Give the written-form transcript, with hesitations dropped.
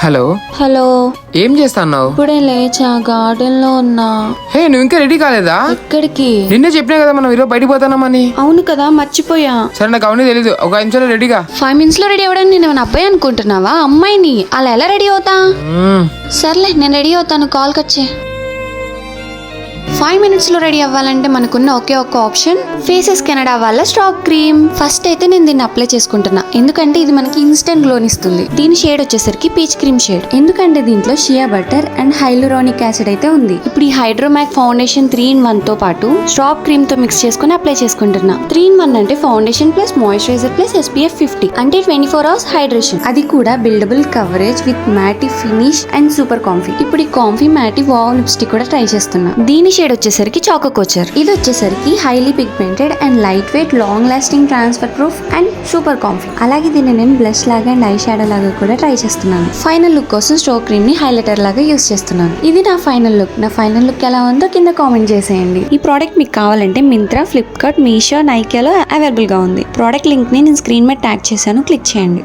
Hello hello, ఏం చేస్తున్నావు? ఇప్పుడే లేచా, గార్డెన్ లో ఉన్నా. హే నువ్వు ఇంకా రెడీ కాలేదా? ఎక్కడికి? నిన్నే చెప్పినా కదా మనం ఈరోజు బయటికి పోతామని. అవును కదా, మర్చిపోయా. సరే నాకు అవన్నీ తెలీదు, ఒక 5 నిమిషాలు రెడీగా. 5 minutes లో రెడీ అవ్వడానికి నేను ఏమైనా అబ్బాయి అనుకుంటున్నావా? అమ్మాయిని. అలా ఎలా రెడీ అవుతా? సర్లే, నేను రెడీ అవుతాను, కాల్ కచ్చే. 5 minutes లో రెడీ అవ్వాలంటే మనకున్న ఒకే ఒక ఆప్షన్ ఫేసెస్ కెనడా వాళ్ళ స్ట్రాక్ క్రీమ్. ఫస్ట్ అయితే నేను దీన్ని అప్లై చేసుకుంటున్నా, ఎందుకంటే ఇది మనకి ఇన్స్టెంట్ గ్లోన్ ఇస్తుంది. దీని షేడ్ వచ్చేసరికి పీచ్ క్రీమ్ షేడ్, ఎందుకంటే దీంట్లో shea butter and hyaluronic acid అయితే ఉంది. ఇప్పుడు ఈ హైడ్రోమాక్ ఫౌండేషన్ 3-in-1 తో పాటు స్ట్రాక్ క్రీమ్ తో మిక్స్ చేసుకుని అప్లై చేసుకుంటున్నా. 3-in-1 అంటే foundation plus moisturiser plus SPF 50 అంటే 24 hours హైడ్రేషన్. అది కూడా buildable coverage with matte finish and super comfy. ఇప్పుడు ఈ కాంఫీ మ్యాటీ వావ్ లిప్స్టిక్ కూడా ట్రై చేస్తున్నా. దీని షేడ్ వచ్చేసరికి చాకో కోచర్. ఇది వచ్చేసరికి highly pigmented and lightweight, long lasting, transfer proof and super comfy. అలాగే దీన్ని నేను బ్లష్ లాగా అండ్ ఐ షాడో లాగా కూడా ట్రై చేస్తున్నాను. ఫైనల్ లుక్ కోసం స్ట్రోక్ క్రీమ్ ని హైలైటర్ లాగా యూస్ చేస్తున్నాను. ఇది నా ఫైనల్ లుక్. నా ఫైనల్ లుక్ ఎలా ఉందో కింద కామెంట్ చేసేయండి. ఈ ప్రోడక్ట్ మీకు కావాలంటే మింత్రా, ఫ్లిప్కార్ట్, మీషో, నైకాలో అవైలబుల్ గా ఉంది. ప్రోడక్ట్ లింక్ ని నేను స్క్రీన్ మీద ట్యాగ్ చేశాను, క్లిక్ చేయండి.